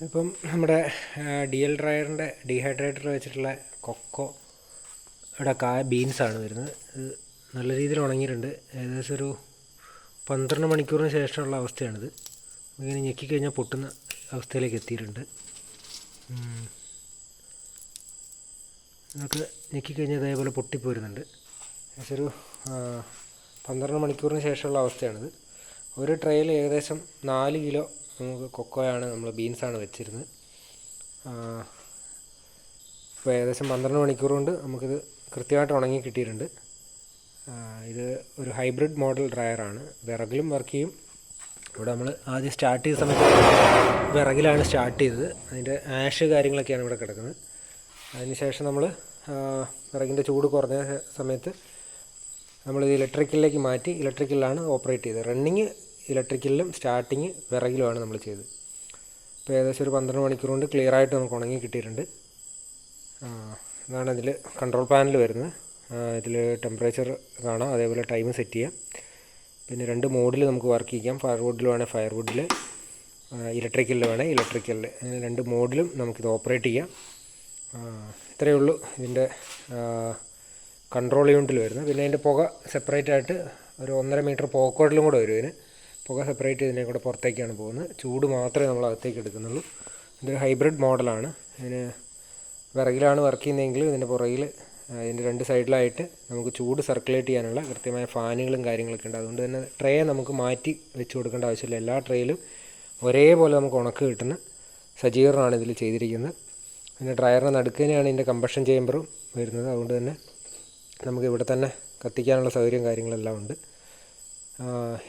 ഇപ്പം നമ്മുടെ D L ഡ്രയറിൻ്റെ dehydrator വെച്ചിട്ടുള്ള കൊക്കോ ബീൻസാണ് വരുന്നത്. ഇത് നല്ല രീതിയിൽ ഉണങ്ങിയിട്ടുണ്ട്. ഏകദേശം ഒരു 12 മണിക്കൂറിന് ശേഷമുള്ള അവസ്ഥയാണിത്. ഇങ്ങനെ ഞെക്കിക്കഴിഞ്ഞാൽ പൊട്ടുന്ന അവസ്ഥയിലേക്ക് എത്തിയിട്ടുണ്ട്. ഇതൊക്കെ ഞെക്കിക്കഴിഞ്ഞാൽ അതേപോലെ പൊട്ടിപ്പോരുന്നുണ്ട്. ഏകദേശം ഒരു 12 മണിക്കൂറിന് ശേഷമുള്ള അവസ്ഥയാണിത്. ഒരു ട്രേയിൽ ഏകദേശം 4 കിലോ നമുക്ക് കൊക്കോയാണ്, നമ്മൾ ബീൻസാണ് വെച്ചിരുന്നത്. ഇപ്പോൾ ഏകദേശം 12 മണിക്കൂർ കൊണ്ട് നമുക്കിത് കൃത്യമായിട്ട് ഉണങ്ങി കിട്ടിയിട്ടുണ്ട്. ഇത് ഒരു ഹൈബ്രിഡ് മോഡൽ ഡ്രയറാണ്. വിറകിലും വർക്ക് ചെയ്യും. ഇവിടെ നമ്മൾ ആദ്യം സ്റ്റാർട്ട് ചെയ്ത സമയത്ത് വിറകിലാണ് സ്റ്റാർട്ട് ചെയ്തത്. അതിൻ്റെ ആഷ് കാര്യങ്ങളൊക്കെയാണ് ഇവിടെ കിടക്കുന്നത്. അതിനുശേഷം നമ്മൾ വിറകിൻ്റെ ചൂട് കുറഞ്ഞ സമയത്ത് നമ്മളിത് ഇലക്ട്രിക്കലിലേക്ക് മാറ്റി ഇലക്ട്രിക്കലിലാണ് ഓപ്പറേറ്റ് ചെയ്തത്. റണ്ണിങ് ഇലക്ട്രിക്കലിലും സ്റ്റാർട്ടിങ് വിറകിലുമാണ് നമ്മൾ ചെയ്തത്. ഇപ്പോൾ ഏകദേശം ഒരു 12 മണിക്കൂർ കൊണ്ട് ക്ലിയറായിട്ട് നമുക്ക് ഉണങ്ങി കിട്ടിയിട്ടുണ്ട്. ഇതാണ് ഇതിൽ കൺട്രോൾ പാനൽ വരുന്നത്. ഇതിൽ ടെമ്പറേച്ചർ കാണാം, അതേപോലെ ടൈം സെറ്റ് ചെയ്യാം. പിന്നെ 2 മോഡിൽ നമുക്ക് വർക്ക് ചെയ്യാം. ഫയർവുഡിൽ വേണേൽ ഫയർവുഡിൽ, ഇലക്ട്രിക്കലിൽ വേണേൽ ഇലക്ട്രിക്കലിൽ, അങ്ങനെ 2 മോഡിലും നമുക്കിത് ഓപ്പറേറ്റ് ചെയ്യാം. ഇത്രയേ ഉള്ളൂ ഇതിൻ്റെ കൺട്രോൾ യൂണിറ്റിൽ വരുന്നത്. പിന്നെ അതിൻ്റെ പുക സെപ്പറേറ്റ് ആയിട്ട് ഒരു 1.5 മീറ്റർ പോക്കോട്ടിലും കൂടെ വരും. ഇതിന് പുക സെപ്പറേറ്റ് ഇതിനെ കൂടെ പുറത്തേക്കാണ് പോകുന്നത്. ചൂട് മാത്രമേ നമ്മൾ അകത്തേക്ക് എടുക്കുന്നുള്ളൂ. ഇതൊരു ഹൈബ്രിഡ് മോഡലാണ്. ഇതിന് വിറകിലാണ് വർക്ക് ചെയ്യുന്നതെങ്കിൽ ഇതിൻ്റെ പുറകിൽ ഇതിൻ്റെ 2 സൈഡിലായിട്ട് നമുക്ക് ചൂട് സർക്കുലേറ്റ് ചെയ്യാനുള്ള കൃത്യമായ ഫാനുകളും കാര്യങ്ങളൊക്കെ ഉണ്ട്. അതുകൊണ്ട് തന്നെ ട്രേ നമുക്ക് മാറ്റി വെച്ച് കൊടുക്കേണ്ട ആവശ്യമില്ല. എല്ലാ ട്രേയിലും ഒരേപോലെ നമുക്ക് ഉണക്ക് കിട്ടുന്ന സജ്ജീകരണമാണ് ഇതിൽ ചെയ്തിരിക്കുന്നത്. പിന്നെ ഡ്രയറിന് നടുക്കിനെയാണ് ഇതിൻ്റെ കമ്പഷൻ ചേമ്പറും വരുന്നത്. അതുകൊണ്ട് തന്നെ നമുക്ക് ഇവിടെ തന്നെ കത്തിക്കാനുള്ള സൗകര്യം കാര്യങ്ങളെല്ലാം ഉണ്ട്.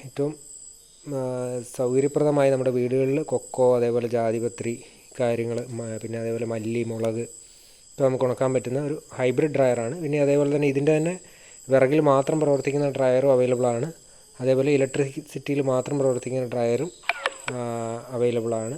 ഏറ്റവും സൗകര്യപ്രദമായി നമ്മുടെ വീടുകളിൽ കൊക്കോ, അതേപോലെ ജാതിപത്രി കാര്യങ്ങൾ, പിന്നെ അതേപോലെ മല്ലി, മുളക് ഇപ്പോൾ നമുക്ക് ഉണക്കാൻ പറ്റുന്ന ഒരു ഹൈബ്രിഡ് ഡ്രയറാണ്. പിന്നെ അതേപോലെ തന്നെ ഇതിൻ്റെ തന്നെ വിറകിൽ മാത്രം പ്രവർത്തിക്കുന്ന ഡ്രയറും അവൈലബിളാണ്. അതേപോലെ ഇലക്ട്രിസിറ്റിയിൽ മാത്രം പ്രവർത്തിക്കുന്ന ഡ്രയറും അവൈലബിളാണ്.